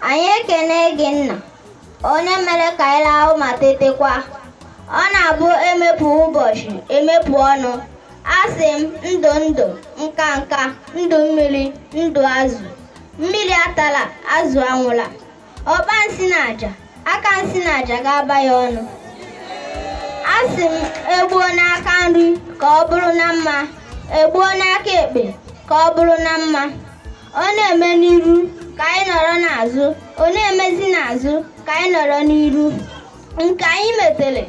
Anyị ekene gị nna onye mere ka anyị lahụ ma tetekwa. Ọ na-abụ emepụ ụbọchị emepụ ọnụ. Asị m ndụ nka ndụ mmiri ndụ azụ. Mmiri atala azụ anwụla. Ọba nsị na aja aka nsị na aja ga-aba ya ọnụ. Asị m egbuo n'aka nri ka ọ bụrụ na mma, egbuo n'aka ekpe ka ọ bụrụ na mma. Ọ na-eme n'iru ka anyị nọrọ n'azụ, ọ na-emezi n'azụ ka anyị nọrọ n'iru. Nke anyị metere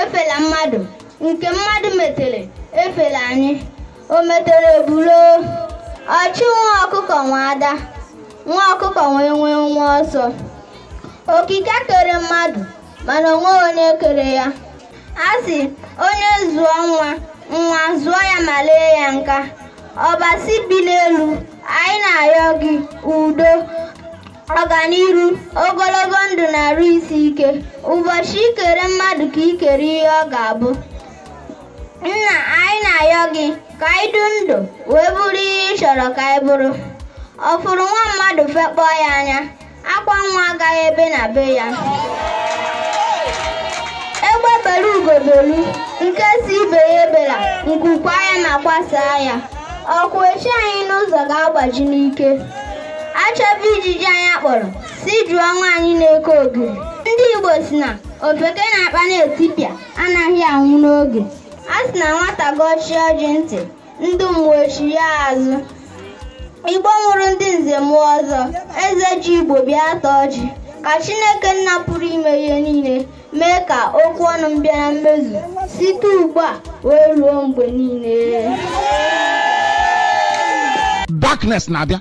efela mmadụ, nke mmadụ metere efela anyị. O metere bulo ọchị nwa ọkụkọ nwa ada, nwa ọkụkọ nwee nwa ọsọ. Okike kere mmadụ mana onwe onye kere ya. Asị onye zụọ nwa zụọ ya ma lee ya nka. Ọbasi bi n'elu anyị na-arịọ gị udo, ọganiru, ogologo ndụ na-arụ isi ike. Ụbọchị ikere mmadụ ka ikere ihe ọ ga-abụ. Nna anyị na-arịọ gị ka anyị dị ndụ wee bụrụ ihe ị chọrọ ka anyị bụrụ. Ọ fụrụ nwa mmadụ fekpọọ ya anya, akwa nwa agaghị ebe na be ya. Egbe bere ugobelu nke si ibe ya ebela, nkukwa ya ma kwasaa ya. Ọkụ echi anyị n'ụzọ ga-agbaji n'ike. Achọbụ ijiji anyị kpọrọ si jụọ nwaanyị na-eke ogiri. Ndị Igbo si na ofeke na-akpa na-etipịa anaghị anwụ n'oge. A sị na nwata gọchie ọjị ntị, ndị mmụọ echi ya azụ. Igbo nwụrụ ndị nze mụọ ọzọ, eze ji Igbo bịa taa ọjị. Ka Chineke nna pụrụ ime ihe niile mee ka okwu ọnụ m bịa na mmezu site ugbu a wee ruo mgbe niile. Darkness, Nadia.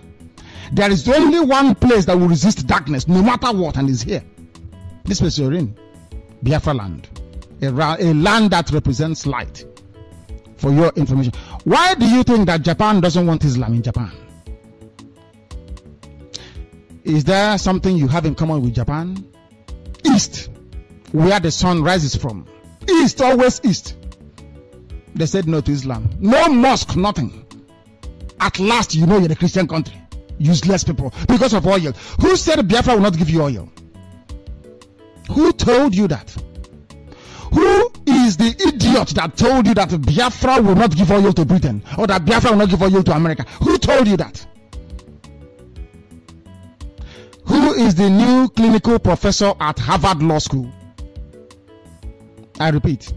There is only one place that will resist darkness, no matter what, and is here. This place you're in, Biafra land, a land that represents light. For your information, why do you think that Japan doesn't want Islam in Japan? Is there something you have in common with Japan? East, where the sun rises from. East, always east. They said no to Islam. No mosque, nothing. At last, you know you're a Christian country. Useless people. Because of oil. Who said Biafra will not give you oil? Who told you that? Who is the idiot that told you that Biafra will not give oil to Britain? Or that Biafra will not give oil to America? Who told you that? Who is the new clinical professor at Harvard Law School? I repeat.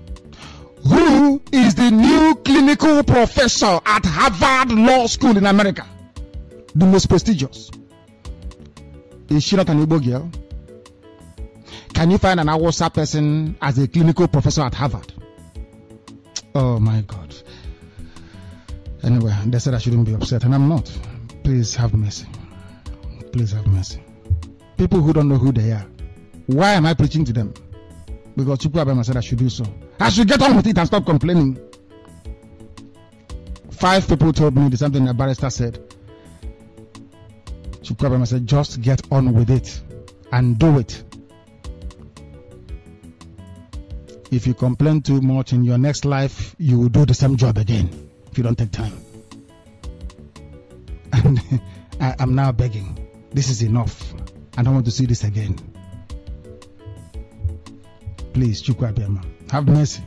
Who is the new clinical professor at Harvard Law School in America? The most prestigious. Is she not an Igbo girl? Can you find an Hausa person as a clinical professor at Harvard? Oh my God. Anyway, they said I shouldn't be upset, and I'm not. Please have mercy. Please have mercy. People who don't know who they are. Why am I preaching to them? Because Chukwuabema said I should do so. I should get on with it and stop complaining. 5 people told me the something the barrister said. Chukwuabema said, just get on with it and do it. If you complain too much in your next life, you will do the same job again if you don't take time. And I'm now begging. This is enough. I don't want to see this again. Please, Chukwuabema, have mercy.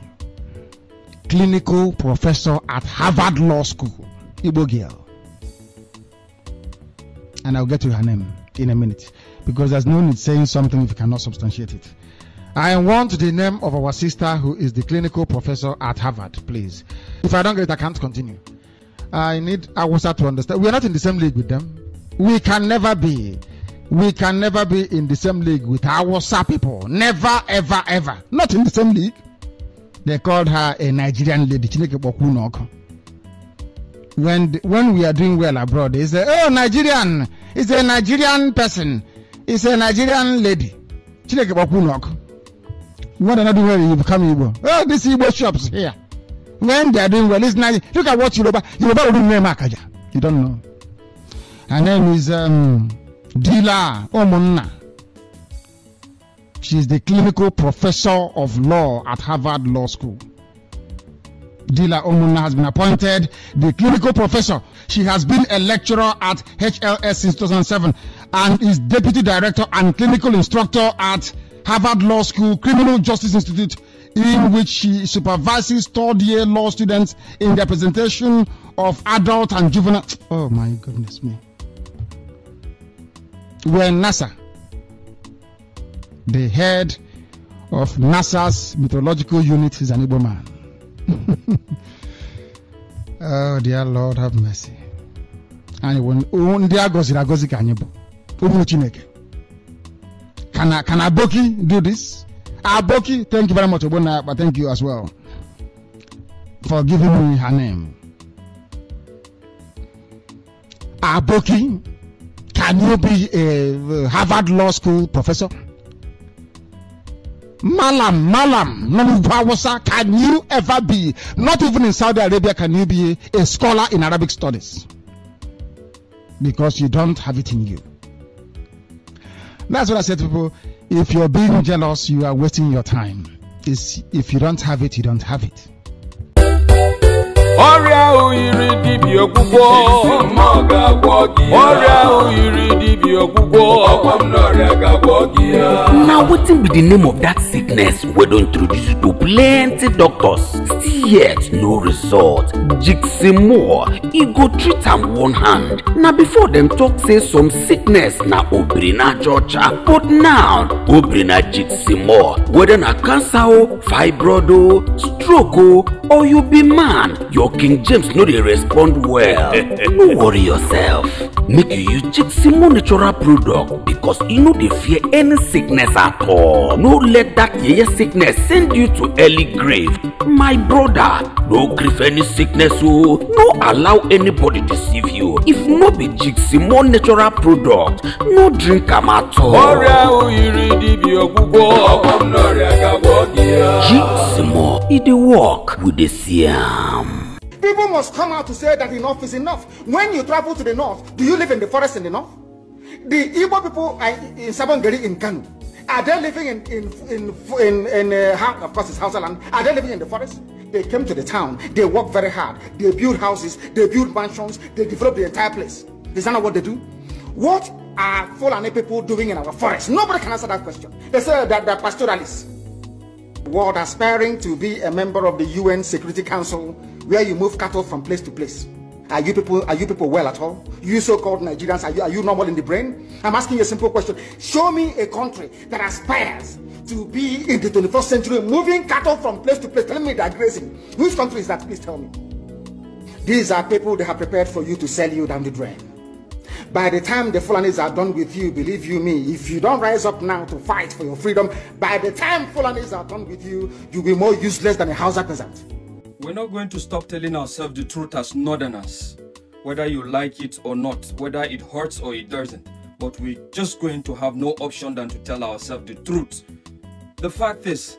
Clinical professor at Harvard Law School, Igbo girl. And I'll get to her name in a minute, because there's no need saying something if you cannot substantiate it. I want the name of our sister who is the clinical professor at Harvard, please. If I don't get it, I can't continue. I need Awusa to understand. We are not in the same league with them. We can never be. We can never be in the same league with Awusa people. Never, ever, ever. Not in the same league. They called her a Nigerian lady. When we are doing well abroad, they say, oh, Nigerian. It's a Nigerian person. It's a Nigerian lady. When they're not doing well, you become Igbo. Oh, these Igbo shops here. When they are doing well, it's nice. Look at what Yoruba will do. You don't know. Her name is Dila Omunna. She's the clinical professor of law at Harvard Law School. Dila Omuna has been appointed the clinical professor. She has been a lecturer at HLS since 2007 and is deputy director and clinical instructor at Harvard Law School Criminal Justice Institute, in which she supervises third-year law students in their presentation of adult and juvenile. Oh my goodness me. When NASA, the head of NASA's meteorological unit, is an Igbo man. Oh dear Lord, have mercy. And when dear Gozi Kanyibo, can Aboki do this? Aboki, thank you very much, Obona, but thank you as well for giving me her name. Aboki, can you be a Harvard Law School professor? Malam, can you ever be, not even in Saudi Arabia, can you be a scholar in Arabic studies? Because you don't have it in you. That's what I said to people. If you're being jealous, you are wasting your time. If you don't have it, you don't have it. Now wetin be the name of that sickness we don introduce you to plenty doctors, still yet no result. Jiximore, e go treat am one hand. Now before them talk say some sickness na obrina Georgia, but now obrina Jiximore. Whether na cancer o, fibroid o, stroke o, or you be man, your King James no dey respond well. No worry yourself. Make you use Jiximore natural product because you no dey fear any sickness at all. No let that yeye sickness send you to early grave. My brother, no grief any sickness o. No allow anybody deceive you. If no be Jiximore natural product, no drink am at all. Jiximore, e dey work with the Siam. People must come out to say that enough is enough. When you travel to the north, do you live in the forest in the north? The Igbo people in Sabongeri in Kanu, are they living of course it's Hausa land, are they living in the forest? They came to the town, they work very hard, they build houses, they build mansions, they develop the entire place. Is that not what they do? What are Fulani people doing in our forest? Nobody can answer that question. They say that they're pastoralists. World aspiring to be a member of the UN Security Council, where you move cattle from place to place. Are you people well at all? You so-called Nigerians, are you normal in the brain? I'm asking you a simple question. Show me a country that aspires to be in the 21st century, moving cattle from place to place. Tell me they're grazing. Which country is that? Please tell me. These are people that have prepared for you to sell you down the drain. By the time the Fulanis are done with you, believe you me, if you don't rise up now to fight for your freedom, by the time Fulanis are done with you, you'll be more useless than a Hausa peasant. We're not going to stop telling ourselves the truth as Northerners, whether you like it or not, whether it hurts or it doesn't. But we're just going to have no option than to tell ourselves the truth. The fact is,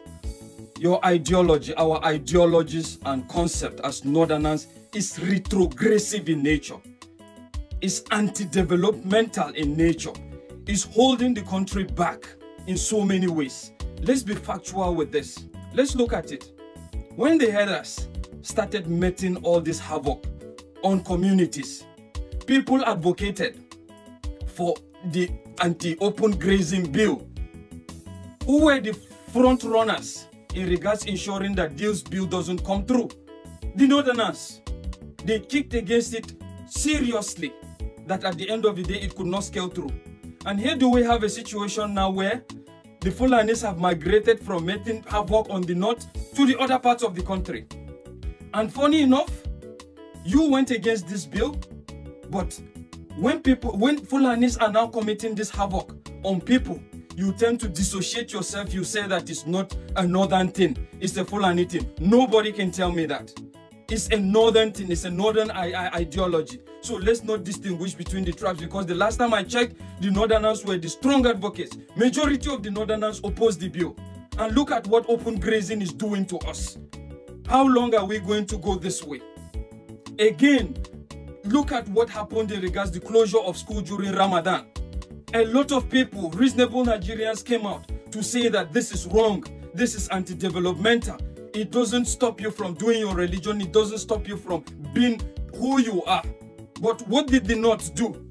your ideology, our ideologies and concept as Northerners is retrogressive in nature. It's anti-developmental in nature. It's holding the country back in so many ways. Let's be factual with this. Let's look at it. When the headers started making all this havoc on communities, people advocated for the anti-open grazing bill. Who were the front runners in regards ensuring that this bill doesn't come through? The Northerners. They kicked against it seriously, that at the end of the day it could not scale through. And here do we have a situation now where the Fulanis have migrated from making havoc on the north to the other parts of the country. And funny enough, you went against this bill, but when Fulanis are now committing this havoc on people, you tend to dissociate yourself. You say that it's not a northern thing, it's a Fulani thing. Nobody can tell me that. It's a northern thing, it's a northern ideology. So let's not distinguish between the tribes, because the last time I checked, the Northerners were the strong advocates. Majority of the Northerners opposed the bill. And look at what open grazing is doing to us. How long are we going to go this way? Again, look at what happened in regards to the closure of school during Ramadan. A lot of people, reasonable Nigerians, came out to say that this is wrong, this is anti-developmental. it doesn't stop you from doing your religion. It doesn't stop you from being who you are. But what did the North do?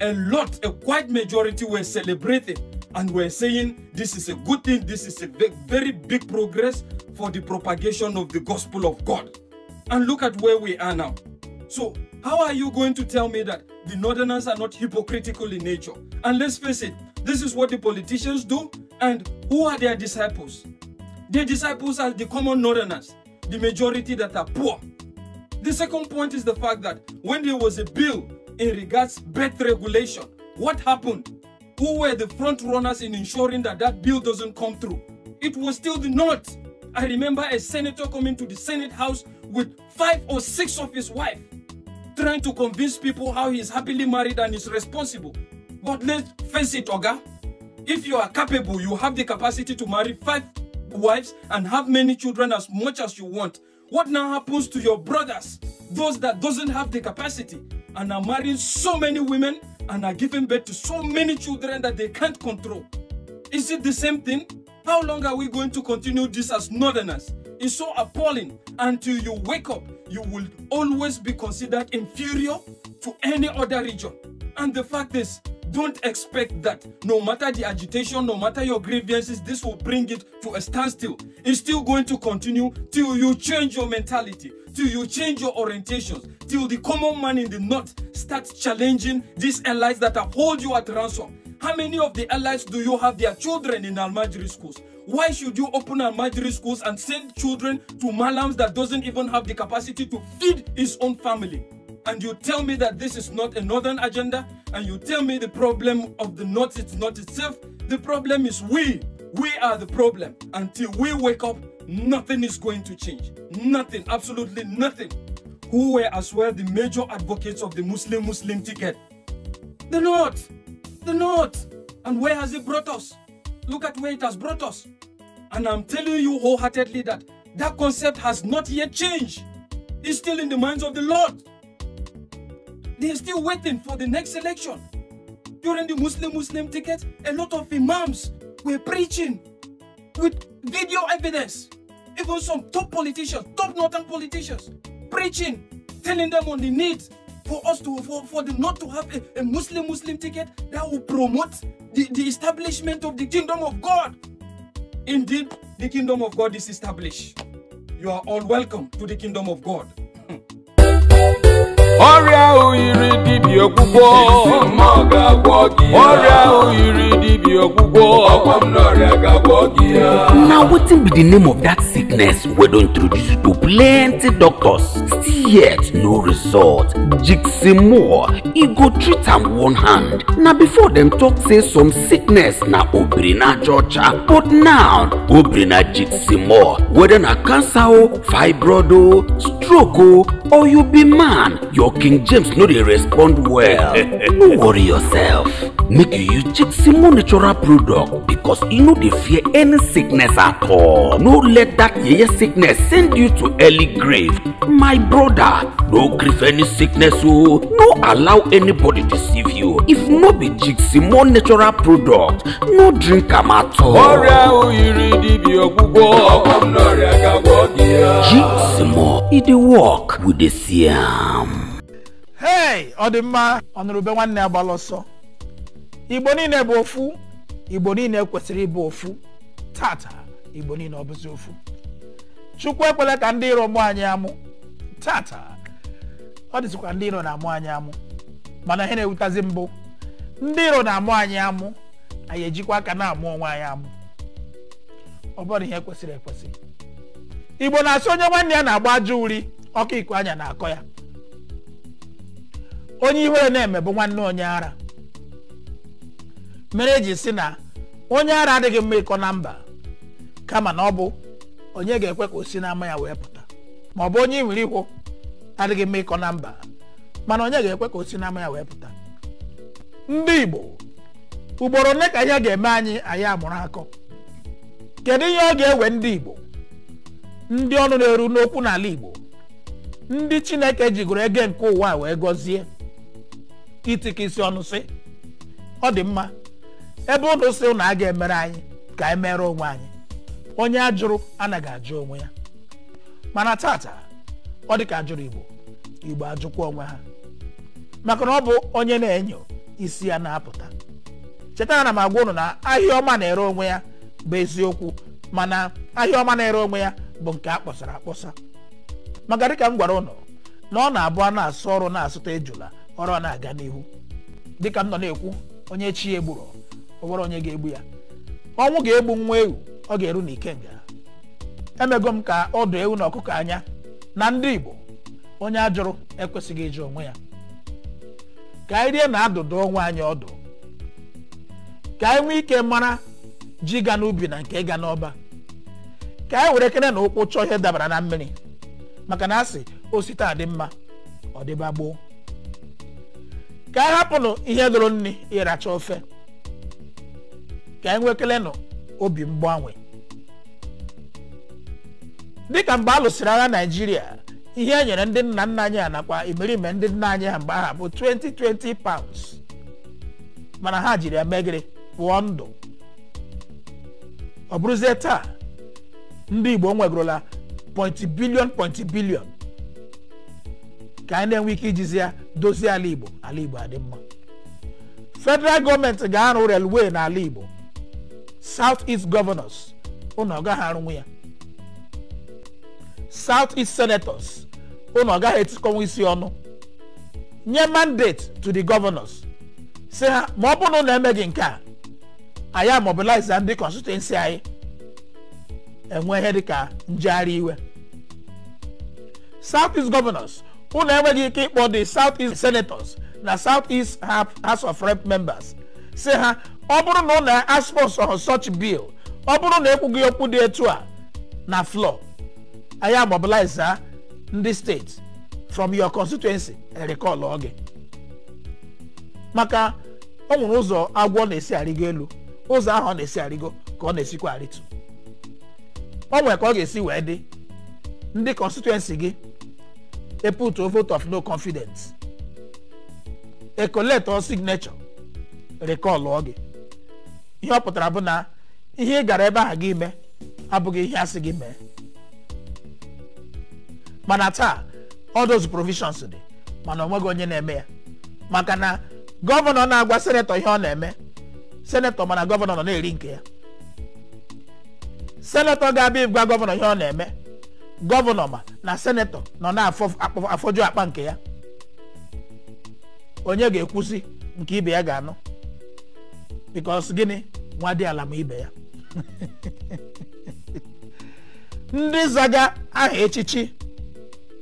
A quite majority were celebrating and were saying this is a good thing, this is a very big progress for the propagation of the gospel of God. And look at where we are now. So how are you going to tell me that the Northerners are not hypocritical in nature? And let's face it, this is what the politicians do. And who are their disciples? Their disciples are the common Northerners, the majority that are poor. The second point is the fact that when there was a bill in regards birth regulation, what happened? Who were the front runners in ensuring that that bill doesn't come through? It was still the North. I remember a senator coming to the Senate House with 5 or 6 of his wives, trying to convince people how he is happily married and is responsible. But let's face it, Oga, if you are capable, you have the capacity to marry 5 wives and have many children as much as you want. What now happens to your brothers, those that doesn't have the capacity and are marrying so many women and are giving birth to so many children that they can't control? Is it the same thing? How long are we going to continue this as Northerners? It's so appalling. Until you wake up, you will always be considered inferior to any other region. And the fact is, don't expect that no matter the agitation, no matter your grievances, this will bring it to a standstill. It's still going to continue till you change your mentality, till you change your orientations, till the common man in the North starts challenging these allies that uphold you at ransom. How many of the allies do you have their children in Almajiri schools? Why should you open Almajiri schools and send children to Malams that doesn't even have the capacity to feed his own family? And you tell me that this is not a Northern agenda, and you tell me the problem of the North is not itself. The problem is we. We are the problem. Until we wake up, nothing is going to change. Nothing, absolutely nothing. Who were as well the major advocates of the Muslim ticket? The North. The North. And where has it brought us? Look at where it has brought us. And I'm telling you wholeheartedly that that concept has not yet changed. It's still in the minds of the Lord. They're still waiting for the next election. During the Muslim ticket, a lot of imams were preaching with video evidence. Even some top politicians, top northern politicians, preaching, telling them on the need for us to, for the North to have a Muslim ticket that will promote the establishment of the kingdom of God. Indeed, the kingdom of God is established. You are all welcome to the kingdom of God. Now wetin be the name of that sickness we don introduce to plenty doctors, still yet no result? Jiximore, e go treat am one hand. Now before them talk say some sickness na obrina Georgia, but now obrina Jiximore, whether na cancer o, fibroid o, stroke o, or you be man, your King James no dey respond well. No worry yourself. Make you use Jiximore natural product because you no dey fear any sickness at all. No let that yeye sickness send you to early grave. My brother, no grieve any sickness o. No allow anybody deceive you. If no be Jiximore natural product, no drink am at all. Jiximore, e dey work with the siam. Hey, Odima, Honorable One Nabaloso. Iboni nebofu, Iboni ne kwesiri bofu, Tata, Iboni no bezofu. Chukwe pele kandiro mwanyamu, Tata. Odi kandiro na mwanyamu. Mana hene utazimbo. Ndiro na mwanyamu, ayejikwa kana mwanyamu. Obodi he kwesiri. Ibo na sonye wanya na agbaju uri, oki ikwanya na akoya. Onye ihere na-eme bụ nwanne onye ara. Mere eji si na onye ara adịghị mma ịkọ na mba, kama na ọ bụ onye ga-ekwe ka o si n'ama ya wee pụta. Ma ọ bụ onye nwere ihu adịghị mma ịkọ na mba, mana onye ga-ekwe ka o si n'ama ya wee pụta. Ndị Igbo, ugboro ole ka ya ga-eme anyị amụrụ akọ? Kedu ihe ọ ga-ewe ndị Igbo, ndị ọnụ na-eru n'okwu n'ala Igbo, ndị Chineke jigoro ege nke ụwa wee gọzie, itikisi ọnụ sị ọ dị mma ebe ụnụ sị na a ga-emere anyị ka anyị mere onwe anyị. Onye ajụrụ anaghị ajụ onwe ya. mana tata ọ dị ka ajụrụ Igbo ajụkwa onwe ha maka na ọ bụ onye na-enyo isi ya na-apụta. Cheta na m agwa unu na ahịa ọma na-ere onwe ya bụ eziokwu, mana ahịa ọma na-ere onwe ya bụ nke a kpọsara akpọsa. Maka dịka m gwara unu na ọ na-abụ a na-asụ ọrụ na-asụta ejula ọrụ a na-aga n'ihu. Dịka m nọ na-ekwu onye chi egburu o nwere onye ga-egbu ya. Ọnwụ ga-egbu nwa ewu ọ ga-eru n'ikenga. Emego m ka ọdụ ewu na ọkụkọ anya na ndị Igbo onye ajụrụ ekwesịghị ịjụ onwe ya. Ka anyị rie na adụdụ onwe anyị ọdụ, ka anyị nwee ike mara ji ga n'ubi na nke ga n'ọba, ka anyị were kene na ụkwụ chọọ ihe dabara na mmiri, maka na asị osite adị mma ọ dịba gboo. Ka anyị hapụnụ ihe dụrụ nri ịracha ofe, ka anyị nwee kelenụ obi mgbanwe. Dịka mgbe a lụsịrị agha Naịjirịa, ihe e nyere ndị nna nna anyị nakwa imerime ndị nna anyị ha mgbe aha bụ 20 pounds, mana ha jiri ya megịrị pụọ ndụ. Ọ bụrụzie taa ndị Igbo nwegorola point billion ka anyị na-enwe ike ijizi ya dozie ala Igbo adị mma. Federal gọọmenti ga-arụ railway n'ala Igbo. South East governors unu ọ gaghị arụnwu ya. South East senators unu ọ gaghị etikọnwu isi ọnụ. Nye mandate to the governors sị ha ma ọ bụrụ na unu emeghị nke a, anyị mobilize ndị constituency anyị enwe ihe dịka njegharị iwe. South East governors unu enweghị ike ịkpọ the South East senators na South East House of Rep members sị ha ọ bụrụ na unu asponsor such bill, ọ bụrụ na ekwughị okwu dị etu a na floor, anyị mobilize ndị steeti from your constituency recall oge. Maka o nwere ụzọ agwọ na-esi arịgo elu, ụzọ ahụ ọ na-esi arịgo ka ọ na-esikwa arịtụ. O nwere ka ọ ga-esi wee dị ndị constituency gị put a vote of no confidence, collect all signature, recall oge. Ihe ọ pụtara bụ na ihe ị gara ebe ahụ gị mee abụghị ihe asị gị mee. Mana taa all those provisions dị, mana onweghị onye na-eme ya. Maka na gọvanọ na-agwa senetọ ihe ọ na-eme, senetọ mana gọvanọ nọ na-eri nke ya. Senetọ ga-abịa ịgwa gọvanọ ihe ọ na-eme, gọvanọ ma na senetọ nọ na-afọju akpa nke ya. Onye ga-ekwusi nke ibe ya ga-anụ, because gịnị nwa dị ala ma ibe ya. Ndị zaga aha echichi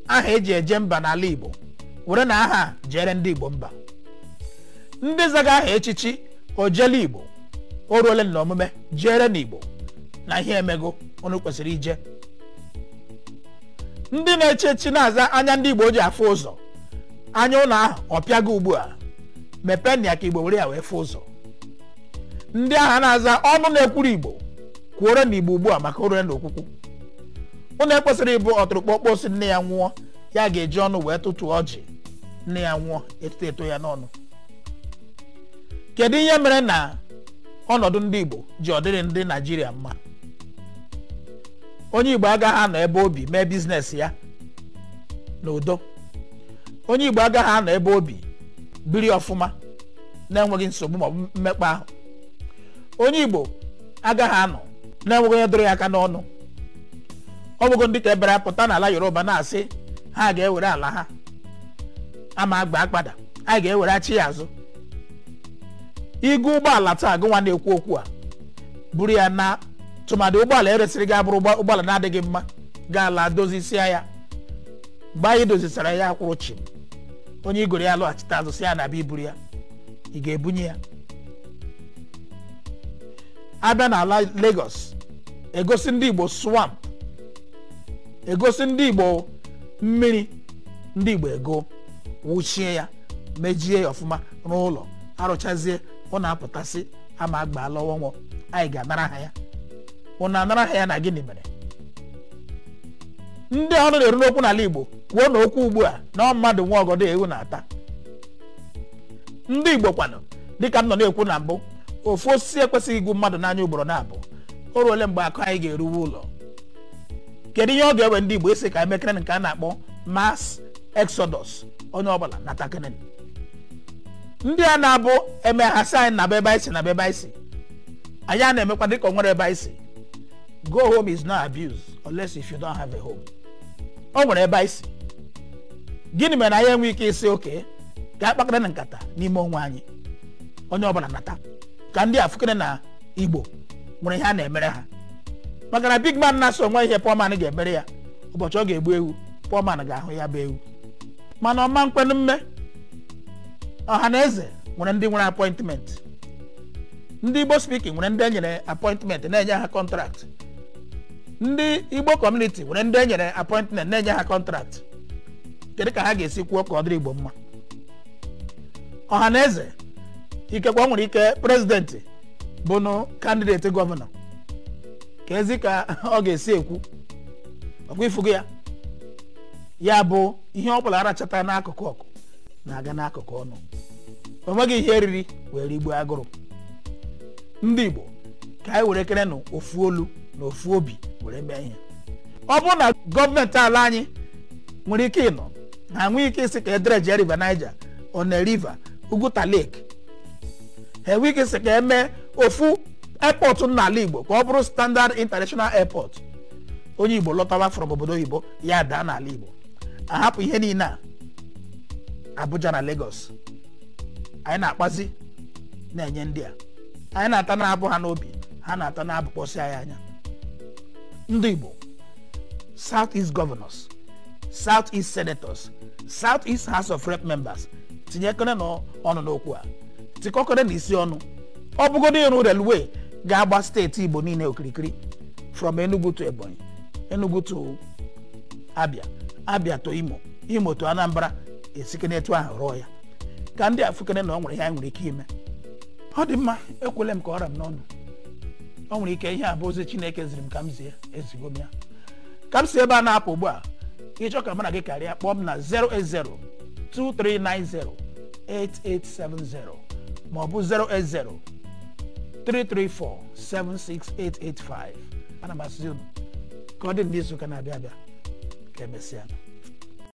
aha eji eje mba n'ala Igbo were na aha jere ndị Igbo mba. Ndị zaga aha echichi ojele Igbo o ruole na omume jere n'Igbo na ihe emego unu kwesịrị ije. Ndị na-eche echi na-aza anya ndị Igbo ji afụ ụzọ, anya ụlọ ahụ ọpịago ugbu a, mepee na ya ka Igbo were ya wee fụ ụzọ. Ndị agha na-aza ọnụ na-ekwuru Igbo kwuore na Igbo ugbu a maka orure na okwukwu. Unu ekwesịrị ịbụ ọtụrụkpọkpọ si nne ya nwụọ ya ga-eji ọnụ wee tụtụ ọjị, nne ya nwụọ eto ya n'ọnụ. Kedu ihe mere na ọnọdụ ndị Igbo ji ọdịrị ndị Naịjirịa mma? Onye Igbo agaghị anọ ebe obi mee biznes ya n'udo. Onye Igbo agaghị anọ ebe obi biri ọfụma na-enweghị nsogbu ma ọ bụ mmekpa ahụ. Onye Igbo agaghị anọ na-enweghị onye dọrọ ya aka n'ọnụ. Ọ bụgo ndị ka ebere apụta n'ala Yoruba na-asị ha ga-ewere ala ha ama agba akpada, anyị ga-ewere achị ya azụ. Igu ụgbọala taa gụnwa na-ekwu okwu a buru ya na tụmadị ụgbọala eresịrị gị abụrụ ụgbọala na-adịghị mma, ga-ala dozisia ya. Mgbe anyị dozisara ya kwụrụ chim, onye igoro ya lọghachite azụ si ya na-abịa iburu ya, ị ga-ebunye ya. Abịa n'ala Lagos egosi ndị Igbo swamp, egosi ndị Igbo mmiri, ndị Igbo ego wuchie ya, mejie ya ọfụma n'ụlọ, arụchazie ọ na-apụtasị ama agbaala ọnwụ, anyị ga-anara ha ya. Ụna anara ha ya na gịnị mere? Ndị ọnụ na-eru n'okwu n'ala Igbo kwuo na okwu ugbu a na mmadụ nwa ọgọdọ ewu na-ata. Ndị Igbo kwanụ dịka m nọ na-ekwu na mbụ, ofu osisi ekwesịghị igwu mmadụ n'anya ugboro na-abụ. O ruole mgbe akụ anyị ga-eruwe ụlọ. kedu ihe ọ ga-ewe ndị Igbo isi ka emekere nke a na-akpọ mass exodus onye ọbụla natakịrị ndị a na-abụ eme ha sị anyị na bebe isi na bebe isi anyị a na-emekwa dịka nwere ebe isi go home is not abuse unless if you don't have a home o nwere ebe isi gịnị mere anyị enwe ike isi oke ka akpakọrọ na nkata n'ime onwe anyị onye ọbụla nata ka ndị afụkere na Igbo nwere ihe a na-emere ha maka na big man na-asọ onwe ihe poor man ga-emere ya ụbọchị ọ ga-egbu ewu poor man ga-ahụ ya bụ ewu mana ọma mkpenụ mme ọha na eze nwere ndị nwere appointment ndị Igbo speaking nwere ndị enyere appointment na-enye ha contract ndị Igbo community nwere ndị enyere appointment na-enye ha contract kedu ka ha ga-esi kwuo ka ọ dịrị Igbo mma ọha na eze ikekwa nwere ike prezidenti bụ kandideti gọvanọ ka ezi ka ọ ga-esi ekwu ọkwa ifugo ya bụ ihe ọ bụla arachata n'akụkụ ọkụ na-aga n'akụkụ ọnụ o nweghị ihe eriri were igbo agụrụ ndị Igbo ka anyị were kere nụ ofu olu na ofu obi were mee ihe ọ bụrụ na gọọmenti ala anyị nwere ike ịnọ ha nwee ike isi ka edreje river Niger One River Uguta Lake ha enwe ike isi ka eme ofu airport n'ala Igbo ka ọ bụrụ standard international airport onye Igbo lọtawa from obodo oyibo ya daa n'ala Igbo ahapụ ihe niile a Abuja na Lagos anyị na-akpazi na-enye ndị a anyị na-ata na-abụ ha n'obi ha na-ata na-abụ kpọsị anyị anya ndị Igbo South East Governors South East Senators South East House of Rep members tinyekere n'ọnụ n'okwu a tikọkere n'isi ọnụ ọ bụgodo ịrụ railway ga-agba steeti Igbo niile okirikiri from Enugu to Ebonyi Enugu to Abia Abia to Imo Imo to Anambra esikene etu ahụ rụọ ya ka ndị afụkene na ọ nwere ihe anyị nwere ike ime ọ dị mma ekwele m ka ọra m n'ọnụ ọ nwere ike ihe a bụ ozi Chineke ziri m ka m zie ezigo m ya ka m si ebe a na-apụ ugbu a ịchọ ka mụ na gị karịa kpọọ m na 08023908870 maọbụ 08033476885 ana m asị unu ka ọ dị n'izu ụka na-abịa abịa ka emesịa